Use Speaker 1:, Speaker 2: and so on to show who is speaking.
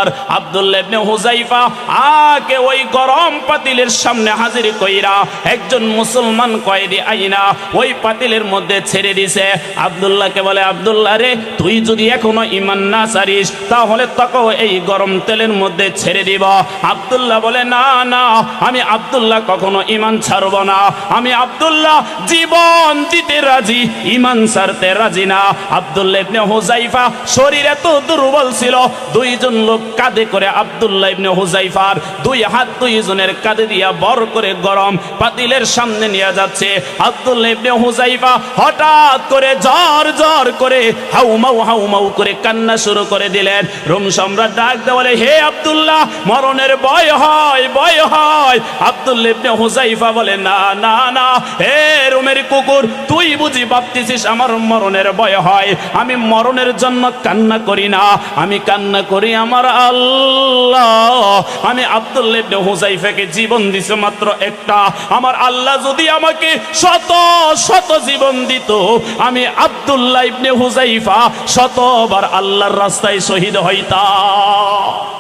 Speaker 1: পর আব্দুল্লাহ ইবনে হুযায়ফা আকে ওই গরম পাতিলের সামনে হাজির কইরা একজন মুসলমান কয়েদি আইনা ওই পাতিলের মধ্যে ছেড়ে দিছে। আব্দুল্লাহকে বলে, আব্দুল্লাহ রে, তুই যদি এখনো ঈমান না ছাড়িস তাহলে তোকে এই গরম তেলের মধ্যে ছেড়ে দিব। আব্দুল্লাহ বলে, না না, আমি আব্দুল্লাহ কখনো ঈমান ছাড়ব না, আমি আব্দুল্লাহ জীবন দিতে রাজি, ঈমান ছাড়তে রাজি না। আব্দুল্লাহ ইবনে হুযায়ফা শরীর এত দুর্বল ছিল, দুইজন লোক কাঁধে করে আব্দুল্লাহ ইবনে হুযায়ফার দুই হাত দুইজনের কাঁধে দিয়া বর করে গরম পাতিলের সামনে নিয়ে যাচ্ছে। আব্দুল্লাহ ইবনে হুযায়ফা হঠাৎ করে জ্বর জ্বর করে হাউমাউ করে কান্না শুরু করে দিলেন। রোম সম্রাট ডাক দিয়ে বলে, হে আব্দুল্লাহ, মরণের ভয় হয়, ভয় হয়। আব্দুল্লাহ ইবনে হুযায়ফা বলে, না না না, হে রোমের কুকুর, তুই বুঝি ভাবতেছিস আমার মরণের ভয় হয়? আমি মরণের জন্য কান্না করি না, আমি কান্না করি আমার আল্লাহ। আমি আব্দুল্লাহ ইবনে হুযায়ফাকে জীবন দিছে মাত্র একটা, আমার আল্লাহ যদি আমাকে শত শত জীবন দিত, আমি আব্দুল্লাহ ইবনে হুযায়ফা শতবার আল্লাহর রাস্তায় শহীদ হইতাম।